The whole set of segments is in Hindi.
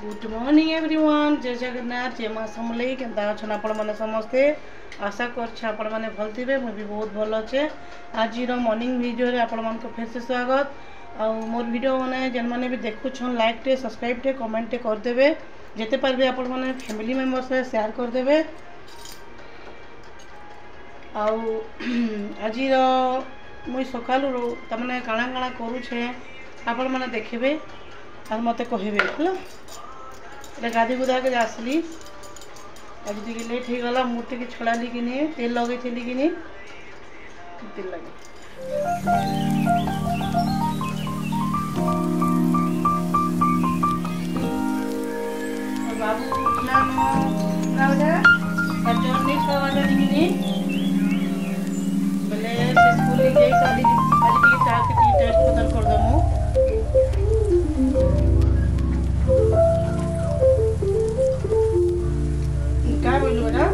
Good morning everyone. जय जगन्नाथ, जय माँ समलेई। केन्ता अछन आपण माने समस्ते? आशा करछे आपण माने भल थिबे। मैं भी बहुत भल अच्छे। आज मॉर्निंग वीडियो रे आपण मान को फिर से स्वागत। आ मोर वीडियो माने जेन माने भी देखु छन लाइक टे सब्सक्राइब टे कमेंट टे कर देबे। जेते पारबे आपण माने फैमिली मेंबर से शेयर कर देबे। आज मुई सकालू तमने काଣା काଣା करू छे आपण माने देखबे और मत कहबे हला। गाधी गुधा के आसली आज टी लेट हो गला। मुझे छड़ाली कि नहीं, तेल लगे थी कि नहीं, तेल लगे बाबू उठला नहीं 6 बजे कि बोले स्कूल गई तो आज टी टेस्ट पतर कर दमु। क्या बोलू बेटा?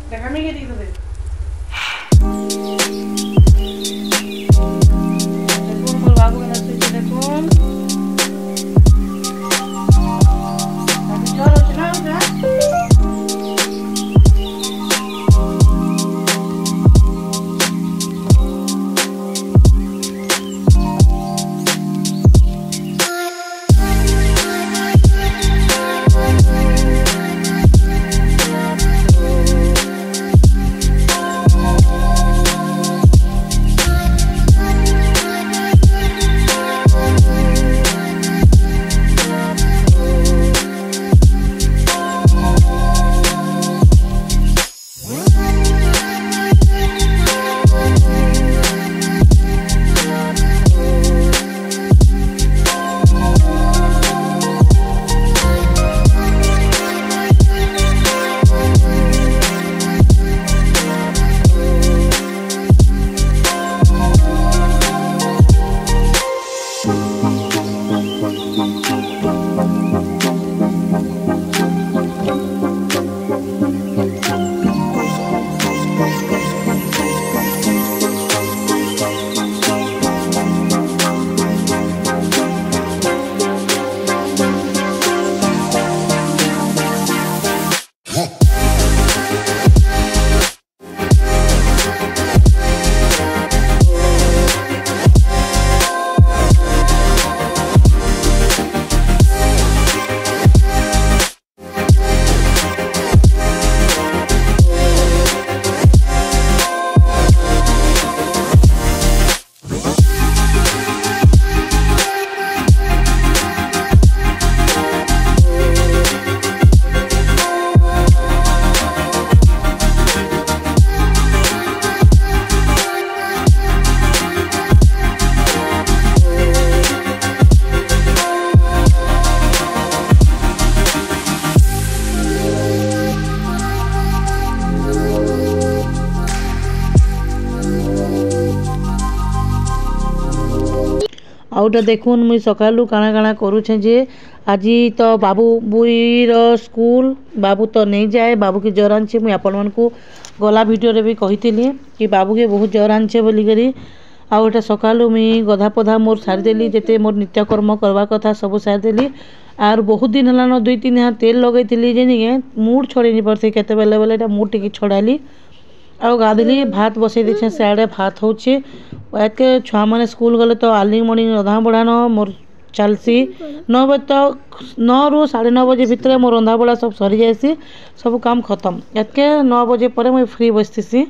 देखा मैं क्या दिखा दे। देखो मोर बाबू का नाच देखो। अभी जोर हो ना बेटा। आउटा देखून मुई सकालू काଣା काଣା करूछे जे आज तो बाबू बुईर स्कूल बाबू तो नहीं जाए। बाबू के ज्वर आनछे। मुई आपण मन को गला वीडियो रे भी कहितली कि बाबू के बहुत ज्वर आनछे बोली करी। आउ एटा सकालू मुई गधा पधा मोर सारी देली। जेते मोर नित्यकर्म करवा कथा सब सारी देली। आर बहुत दिन हलानो 2-3 हाथ तेल लगई थी जे निगे मूड छोड़ी नहीं पारथि। केते बेले बेले एटा मूड टिके छड़ाली। आउ गाधली भात बसई देछे। साड़े भात होचे। एके छुआ माने स्कूल गले तो अर्ली मॉर्निंग रंधा बढ़ानो मोर चलसी 9 बजे तक। 9 ରୁ 9:30 बजे भितर मोर रंधा बढ़ा सब सरी जाएसी। सब काम खत्म। एके 9 बजे पर मुई फ्री बसतीसी।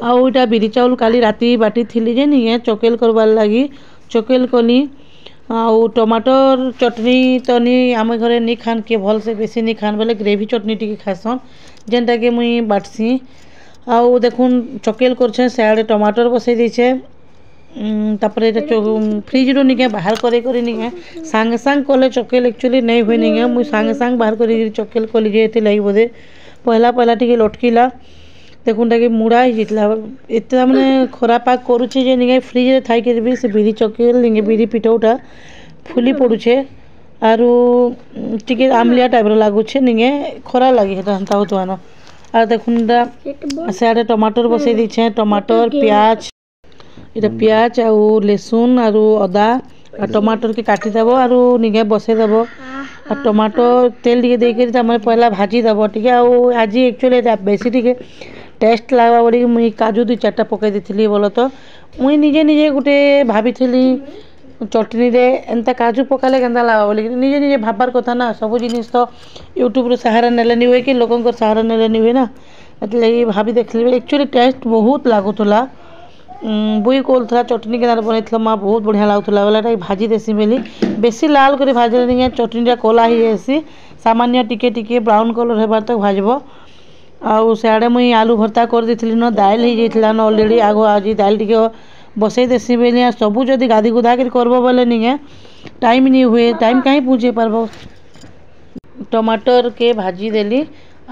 आउ इटा बिरी चाउल काली राती बाटी थिली जे निगे चकेल करबार लागी चकेल कली। आउ टमाटर चटनी तो नहीं आम घरे नहीं खान के भल से बेसी नहीं खान बोले ग्रेवी चटनी टी खासन जेनटा के मुई बाटसी। आउ देखुन चकेल करछे। साड़े टमाटर बसई देछे। तापरे फ्रिज रो निके बाहर करे करे निके सांग सांग कले चकेल एक्चुअली नहीं हुए निके मुई सांग सांग बाहर करे चकेल कली जे एते लागि बोधे पहला पहला टिके लटकीला। देखुन टाके मुड़ा ही जितला एते माने खरा पाक करूछे जे निके फ्रिज रे थाई के भी से बिरी चकेल निके बिरी पिठौटा फुली पड़ुछे। आरु टिके आमलिया टाइप रो लागुछे निगे खरा लागी हेता हंता होतवानो। आ देखुंडा सियाड़े टमाटर बसई दीछे। टमाटर प्याज इटा प्याज आउ लेसुन आरु अदा आ टमाटर के काटी देबो आरो निगे बसे देबो आ टमाटो तेल टिके दे के तमे पहला भाजी देबो ठीक है। आ आज एक्चुअली बेसी टिके टेस्ट लागबा बोली मुई काजू 2-4टा पकाई देथिली बोलो तो मुई निजे निजे गुटे भाबिथिली चटनी रे एंता काजू पकाले केंता लागबा बोली निजे निजे भाबार कथा ना। सब जिनिस तो यूट्यूब रो सहारा नेले नि होय कि लोकंकर सहारा नेले नि होय ना। एतले भाबी देखली एक्चुअली टेस्ट बहुत लागुतला। बुई कोलथला चटनी के बनैथला माँ बहुत बढ़िया लागुतला वाला भाजी देसी बेली बेसी लाल करे भाजले नि चटनीटा कोला ही जासी सामान्य टिके टिके ब्राउन कलर हेबार तक भाजबो। आउ सियाड़े मुई आलू भर्ता कर देथिली न दाल ही जाइथिला न ऑलरेडी आगो आज दाल टिके बसई देसी बेली आ सबु जदी गादी गुदा कर करबो बोले नि टाइम नहीं हुए टाइम कहीं पूछे पारबो। टमाटर के भाजी देली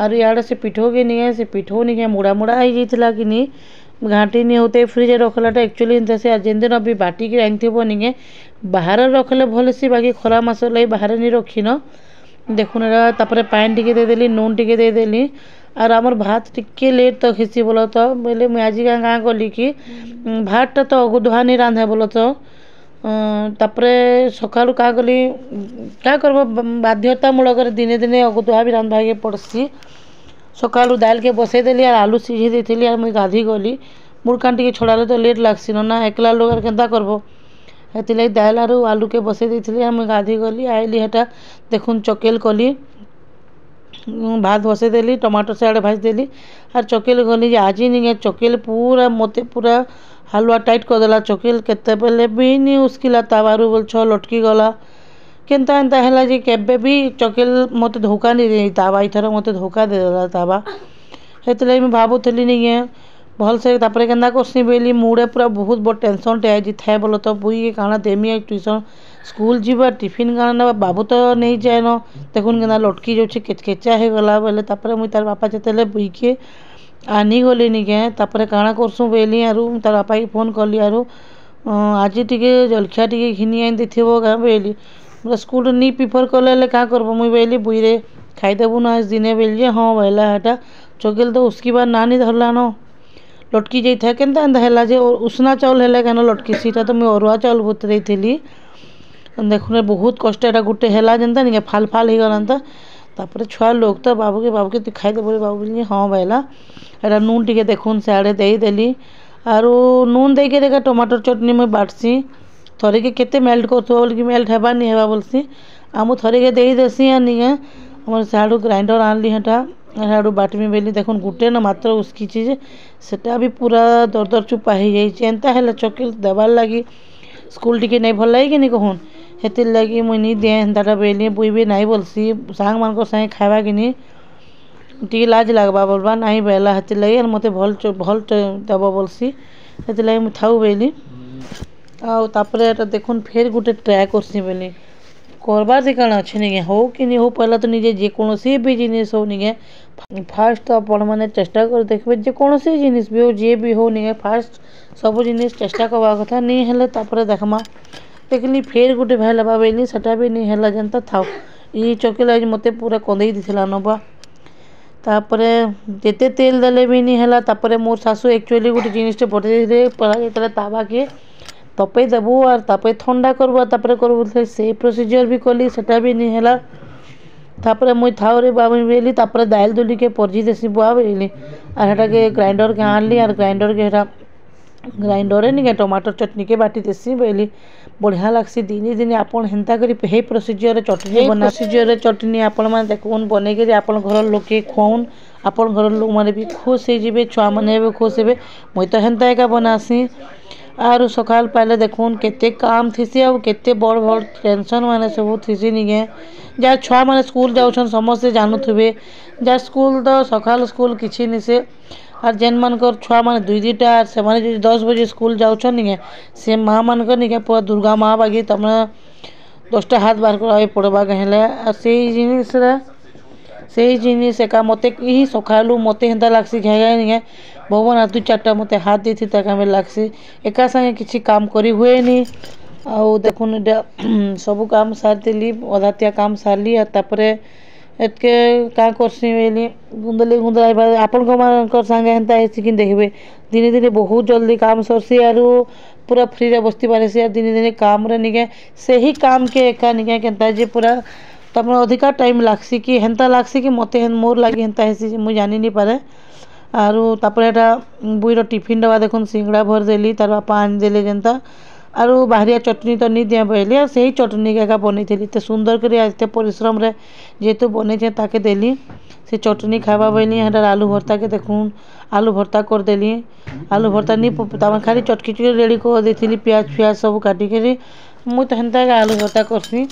और यार से पिठो के नहीं से पिठो नहीं मुड़ा मुड़ा ही जाइथिला कि नहीं घाटी नहीं होते फ्रिज रखलाटा एक्चुअली एंता से जेन दिन अभी बाटी के आनथिबो नहीं बाहर रखले भल से बाकी खरा मास लई बाहर नहीं रखिन देखुन तापर पानी टिके दे देली नून टिके दे देली और आमर भात टिके लेट तक हिसी बोलो तो बोले मुझे आज गाँ गली कि भातटा तो अगुधुआ नहीं रांधे बोलो तो तापरे सकाळु का गली क्या करब बाध्यतामूलक दिने दिने अगुधुआ भी रांधवा के पड़सी। सकाळु दाल के बसई देली और आलू सीझे देथिली और मुई गाधी गली मुड़ कान टिके छड़ाले तो लेट लागसी ना एकला लोग और केंता करबो हेतिलाई दाल और आलू के बसई देथिली और मुई गाधी गली आइली हेटा देखुन चकेल कली भात बसई देली टमाटर से भाज देली और चकेल गली आज नहीं चकेल पूरा मते पूरा हलवा टाइट कर देला चकेल केते बेले भी नहीं उसकिला तावारू बोल छ लटकी गला केनता एंता हैला जे केबे भी चकेल मते धोखा नहीं दे तावा इथर मते धोखा दे देला तावा हेतले मैं भाबुथली नहीं भल से तापर केंदा करसी बेली मुड़े पूरा बहुत बड़ टेंशन टे आज थाए बोलो तो बुई के काना देमी ट्यूशन स्कूल जीवा टिफिन काना ना बाबू तो नहीं जाए न देखुन केना लटकी जाउछि केचकेचा हे गला बोले तापर मुई तार बापा जतेले बुई के आनी गली निके तापर काना करसु बेली आरु तार बापा के फोन करली आरु आज टिके जलखिया टिके घिनी आइन देथिबो गा बेली स्कूल नहीं प्रिफर कले क्या करबो मुई बेली बुई रे खाई देबु ना आज दिने बेली हाँ बेला हटा चकेल तो उसकी बार नानी धरला न लटकी जाई था केनता एंता हैला जे उसना चाउल हेले केन लटकी सीटा तो मुई अरुआ चाउल बतुरई थी देखुन बहुत कष्ट एटा गुटे हैला जेनता नि फाल फाल ही गलांता तापर छुआ लोग तो बाबू के तू खाई दे बोले बाबू बोली हाँ बेला एटा नून टिके देखुन सियाड़े दे देली आरो नून दे के देखा टमाटर चटनी में बाटसी थरे के केते मेल्ट करथो बोल कि मेल्ट हेबा नहीं हेबा बोलसी आमु थरे के दे देसी आ नहीं हमर साडू ग्राइंडर आनली हटा साडू बाटमी बेली देखुन गुटे न मात्र उसकी चीज सेटा भी पूरा दरदर चुपा ही जाई एंता हैला चकेल देबार लगी स्कूल टिके नहीं भल लगे कि नहीं कहून हेतिर लगी मुई नहीं दे हेन्ताटा बेली बुई भी नहीं बोलसी सांग मान संगे खावा कि नहीं टी लाज लगवा बोलबा नहीं बेला हेतिर लगी मते भल भल देव बोलसी हेतिर लगी मुई थाऊ बेली आ तापर एटा देखुन फेर गुटे ट्राए करसी बेली करबार से काना अच्छे नहीं हो कि नहीं हो पहला तो निजे जेकोसी भी जिनिस हो नहीं फास्ट तो आपण मैंने चेष्टा कर देखबे जेकोसी जिनिस भी हो जे भी हो नहीं फास्ट सब जिनिस चेष्टा करवा कथा नहीं हेले तापर देखमा देखली फेर गुटे भाई लबा बेली सेटा भी नहीं हेला जनता थाओ ये चकेल आज मते पूरा कंदई दिथिला नबा तापरे जेते तेल देले भी नहीं हेला तापरे मोर सासू एक्चुअली गुटे जिनिस बटे दे पड़ा जेतले तावा के तपई देबू और तापर ठंडा करबो तापर करबो से प्रोसीजर भी कली सेटा भी नहीं हेला तापर मुई थाओ रे बाबू बेली तापर दाल दुली के परजी देसी बुआ बेली और हेटा के ग्राइंडर के आनली और ग्राइंडर के हेटा ग्राइंडर नहीं टमाटर चटनी के बाटी देसी बेली बढ़िया लगसी दिने दिने आपन हेन्ता करी हे प्रोसीजर चटनी बना प्रोसीजर चटनी आपन माने देखुन बने के आपन घर लोग के खुआउन आपन घर लोग माने भी खुश हो जिबे छुआ माने भी खुश हेबे मुई तो हेन्ता एका बनासी आर सकाल पहले देखुन केते काम थीसी आ केते बड़ बड़ टेंशन माने सब थीसी निगे जा छुआ माने स्कूल जाउछन समस्त जानुथिबे जा स्कूल तो सकाल स्कूल किछि नि से और जेन मानकर छुआ माने 2-2टा से माने जो 10 बजे स्कूल जाउछन निगे से माँ मानकर निगे पूरा दुर्गा माँ बागी तमने 10टा हाथ बाहर करावे पड़बा कहले और से जिनिस एका मते ही सकालू मते हेन्ता लागसी खाइगा निगे भगवान 2-4टा मते हाथ देथि ताका में लागसी एका संगे किछि काम करी हुए नहीं आउ देखुन सब काम सार देली अधातिया काम सारली और तापरे एतके क्या करसी बोली गुंदली गुंदला आपण सागे हेन्ता हेसिकिन देखबे दिने दिने बहुत जल्दी काम सरसी आरु पूरा फ्री रे बस्ती पारे से दिने दिने काम रे निके सही काम के एका निके केनता जे पूरा तमन अधिका टाइम लागसी कि हेन्ता लागसी कि मते मोर लागी हेन्ता हेसी मुई जानि नि पारे आरु तापर एटा बुईर टिफिन डबा देखुन सिंगड़ा भर देली तार बापा आनि देले जेनता आरु बाहरिया चटनी तो नहीं दिया पहले से ही चटनी का बनी थी तो सुंदर कर एत परिश्रम रे जेहेतु बने ताके देली से चटनी खावा बोली हटार आलू भर्ता के देखून आलू भर्ता कर देली आलू भर्ता नहीं खाली चटकी चुटकी रेडी कर देती प्याज फियाज सब काटिक मुई तो हेन्ता आलू भर्ता करसी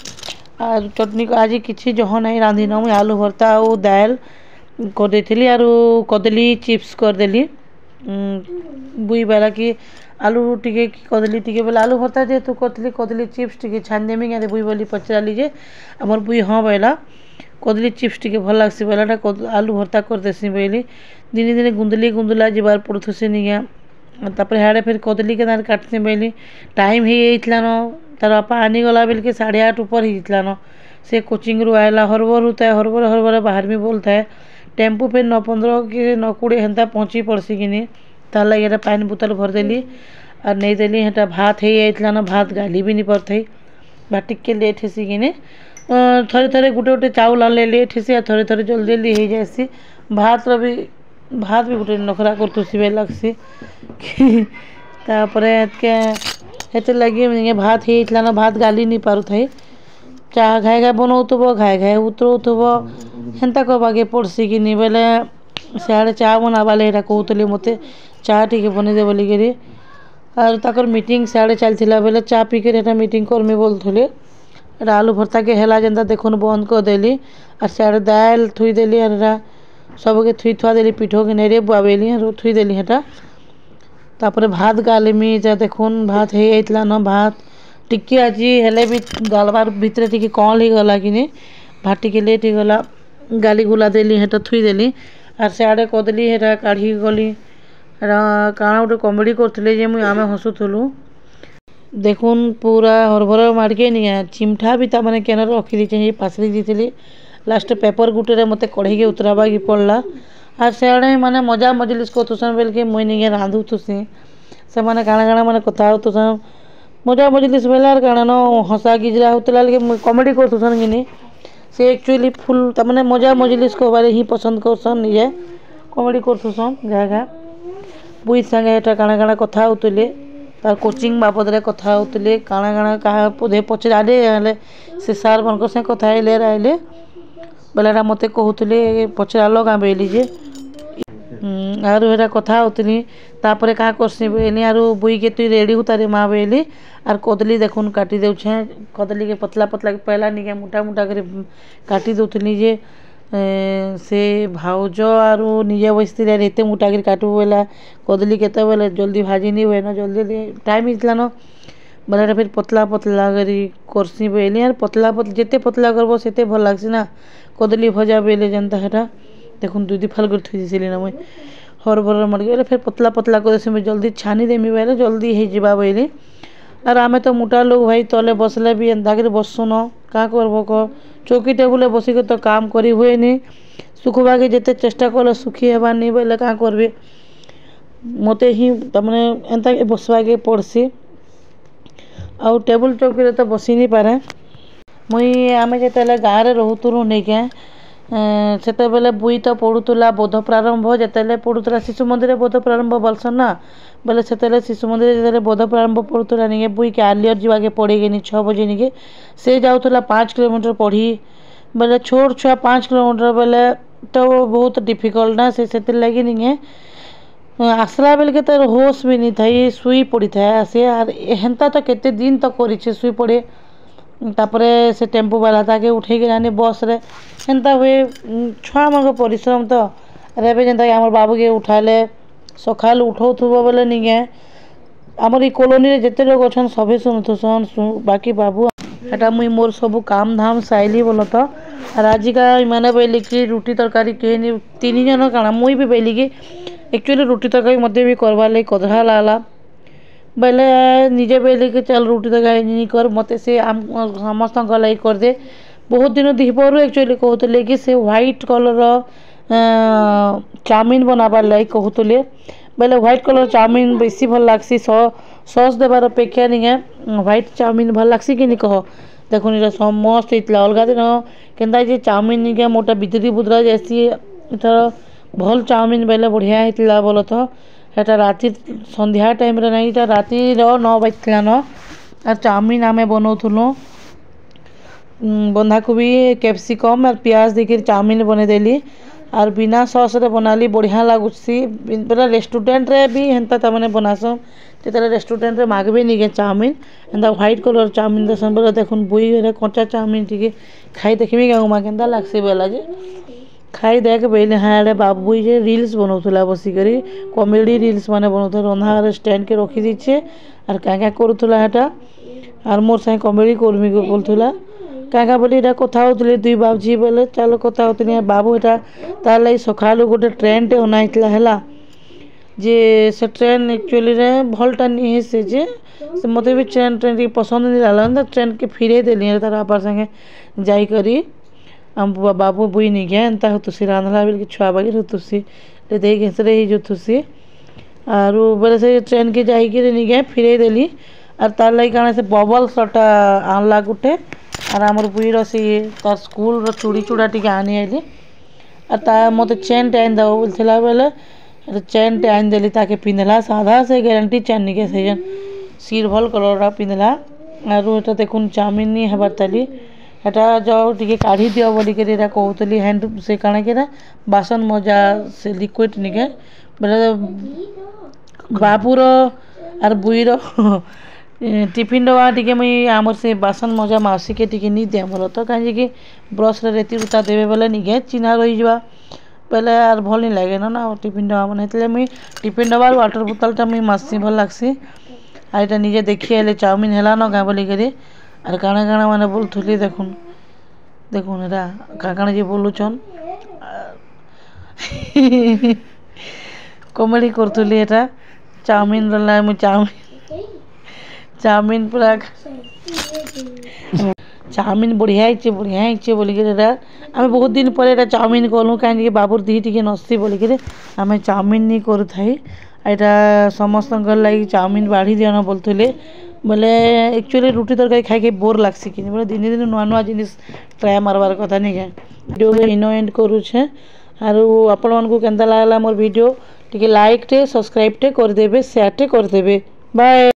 आर चटनी को आज किसी जह नहीं रांधि न मुई आलू भर्ता और दाल कर देली आरु कदली चिप्स करदेली बुई बेला कि आलू टिके कदली टिके बोले आलू भर्ता जेहेतु करी कदली चिप्स टिके छानदेमी क्या बुई बोली पचाराली जे आमर बुई हाँ बोला कदली चिप्स टिके भल लगसी बोलाटा आलू भर्ता करदेसी बोली दिने दिने गुंदली गुंदला जबार पड़ुसी निज्ञा तापर हाड़े फिर कदली के काटसी बोली टाइम हो न तार बापा आनीगला बेल के 8:30 ऊपर होता न से कोचिंग रू आएला हरबर होता है हरबर हरबर बाहर भी बोलता है टेम्पू फिर 9:15 कि 9:20 हेन्ता पहुँची पड़सी कि तार लगे एटा पानी बोतल भरदेली और नहीं देली हेटा भात होता न भात गाली भी नहीं पड़ते भात टिके लेट हेसी कि थरे थरे गोटे गोटे चाउल आनले लेट हेसी थरे थरे जल्दी जल्दी हो जाएसी भात भी गोटे नखरा करतुसी बे लगसी तापर हेते लगे भात होता न भात गाली नहीं पारू थे चाह घाए घाए बनाऊब घाए घाए उतरौब हेन्ता करवाके पड़सी कि बोले सियाड़े चाह बनाबाले यहाँ कहते मत चाह टी बनईदे बोलिकी और ताकर मीटिंग सियाड़े चलता बेले चाह पीकर यहाँ मीटिंग करमी बोलते आलू भर्ता के हेला जेनता देखुन बंद करदेली और सियाड़े दाल थुईदेली और सबके थुई थुआ देली पिठो के नेरे बुआबेली और थुईदेली हेटा तापर भात गालिमी देखुन भात होता न भात टिके आज हेले भी गालबार भितर टिके कल ही गला कि भात टिके लेट ही गला गाली गुला देली हेटा थुईदेली और सियाड़े कदली हेटा काढ़ी गली काଣା गोटे कमेडी करते जे मुई आमे हसुलु देखुन पूरा हरभर मार्के निया चिमठा भी ताने केन रखी दी पासरी दी लास्ट पेपर गुटे मत कढ़े के उतराबा की पड़ला और सियाड़े माने मजा मजलिस करतुसन बेल के मुई निगे रांधुथुसी से माने काଣା काଣା माने कथा होतुसन मजा मजलिस बेला और काଣା न हंसा गिजरा होतला के कमेडी करतुसन कि से एक्चुअली फुल तमाने मजा मजलिस करबारे ही पसंद करसन निजे कमेडी करतुसन जगह बुई संगे हेटा काଣା काଣା कथा होतले तार कोचिंग बाबद रे कथा होतले काଣା काଣା कहा पुधे पचराले से सार मनकर से कथा आइले बेलाटा मते कहते पचराल क्या बोली जे आरु हेटा कथा होतली तापर क्या करसी बोली आरु बुई के तुई रेडी होता रे माँ बोली आर कदली देखुन काटी देछे कदली के पतला पतला के पहला निके मोटा मोटा कर काटी दउतली जे से भाउज आरु निजे बसती एते मोटा कर काटू बोला कदली केते बोले जल्दी भाजी नहीं हुए न जल्दी टाइम होता न बेलाटा फिर पतला पतला करी करसी बोली यार पतला जिते पतला करब सेते भल लागसी ना कदली भजा बोले जनता हेटा देखुन दुई दी फाल कर थी दिली ना मुई हरबर मर फिर पतला पतला कर मुझे जल्दी छानी देमी बोले जल्दी हो जावा बोली और आमे तो मोटा लोग भाई तले बसले भी एंता कर बसुन क्या करब कह चौकी टेबुले बसिक तो काम करी हुए नहीं सुखवा के जिते चेष्टा कले सुखी हेबार नहीं बोले क्या करबे मते ही तमने एंता बसवा के पड़सी आउ टेबुल चौकी तो बसी नहीं पारे मुई आमे जिते गाँव में रोतुरु नहीं क्या से बेले बुई तो पढ़ुला बोध प्रारंभ जिते पढ़ुला शिशु मंदिर बोध प्रारंभ बोलसन ना बोले से शिशु मंदिर जो बोध प्रारंभ पढ़ुला नहीं बुई के आलियर जाके पड़ेगी नहीं 6 बजे नहीं से जाऊला 5 किलोमीटर पढ़ी बोले छोट छुआ 5 किलोमीटर बोले तो बहुत डिफिकल्ट ना से लगी नहीं आसला बेल के तर होश भी नहीं थी शुई पड़ी था से आर हेन्ता तो केते दिन तक कर शुई पड़े तापरे से टेम्पो वाला ताके उठे के जानी बस रे हेन्ता हुए छुआ मन परिश्रम तो रे जेनता आम बाबू के उठाले सका उठाऊब बोले नहीं आमर ई कॉलोनी रे जिते लोग अच्छा सभी शुणुथुसन बाकी बाबू हेटा मुई मोर सब काम धाम साइली बोल तो और आजिका मैंने बोली कि रुटी तरकारी कहे 3 जन काना मुई भी बोली कि एक्चुअली रुटी तरकारी मत भी करवार लगे कदरा लाला बोले निजे बोली कि चल रुटी तरकारी नहीं कर मत से समस्त लगे कर दे बहुत दिन दिपरू एक्चुअली कहते कि से व्हाइट कलर चाउमिन बनाबार लगे कहते बेले व्हाइट कलर चाउमिन बेसी भल लगसी सॉस देवार अपेक्षा नहीं व्हाइट चाउमिन भल लगसी कि नहीं कह देखो ये मस्त होता अलग दिन के चाउमिन नहीं मोटा बिदरी बुदरा जैसी इधर भल चाउमिन बेले बढ़िया होता बोल तो यहाँ राति संध्या टाइम रे नहीं राति 9 बजला न और चाउमिन आम बनाऊलु बंधाकोबी कैप्सिकम और प्याज देकर चाउमिन बनईदेली और बिना सॉस रे बनाली बढ़िया लगुसी पूरा रेस्टोरेंट रे भी हेन्ता तमें बनासन जो रेस्टोरेंट रे मागबे नहीं चाउमिन एंता व्हाइट कलर चाउमिन देसन बोले देखुन बुई कच्चा चाउमिन टी खाई देखी क्या केन्ता लगसी बोला जे खाई देख बेले हाँ आड़े बाबू जे रील्स बनाऊला बसिक कॉमेडी रील्स माने बनाऊला रंधा स्टैंड के रखी दीचे और क्या क्या करूला हेटा और मोर साथ कॉमेडी कर्मी को बोलूला क्या बोली कथा होती दुई बाबूजी बोले चलो कथा होती बाबू यहाँ तार लगे सका गोटे ट्रेन टे अनाइला है जे से ट्रेन एक्चुअली भलटा नहीं से जे मत भी ट्रेन पसंद नहीं लगा ट्रेन के फिरे देली तार बापार संगे जाकरी आम बाबू बुई नहीं गया एंता होतुसी रांधला बेल छुआ बागी होतुसी दे घेसरे ही जोतुसी और बोले से ट्रेन के जाकि नहीं गए फिरे देली और तार लगे कारण से बबल सटा आणला गोटे और आमर बुईर सी तार स्कूल चूड़ी चूड़ा टी आनी आईली और ता मत चेन टे आन दब बोलता बेले चेन टे आन देली ताके पिंधला साधा से ग्यारंटी चेन निके से सिर भल कलर पिंधला और ये देखुन चाउमिन नहीं हबार ताली एटा जो टी काढ़ी दियो बोलिक कहती हैंड से काण के बासन मजा से लिक्विड निके बोले बाबूर और बुईर टिफिन डबा टी मुई आमर से बासन मजा मौसी के टी नहीं दिया भल तो कहीं ब्रश रेती रुता देवे बोले निके चिन्हा रही जा पहले यार भल नहीं लगे ना टिफिन डबा बनाई मुई टिफिन डबार वाटर बोतलटा मुई मासी भल लगसी और ये निजे देखी आइले चाउमिन है न क्या बोलिक और काଣା काଣା मैंने बोलुली देखुन देखुन एटा काଣା जे बोलुचन कमेडी करुली एटा चाउमिन रहा मुई चाउमिन पूरा चाउमिन बढ़िया होइछे बोलिक आम बहुत दिन पर चाउमिन कलु कहीं बाबूर दी टी नसी बोलिक आम चाउमिन नहीं करू थाई यहाँ समस्त लगे चाउमिन बाढ़ी दियन बोलते बोले एक्चुअली रुटी तरकारी खाई बोर लगसी कि बोले दिन दिन नुआ नुआ जिनिस ट्राए मारबार कथा नहीं क्या वीडियो इनो एंड करुचे और आपण मानकु केनता लागला मोर वीडियो टिके लाइक टे सब्सक्राइब टे करदेबे शेयर टे करदेबे बाय।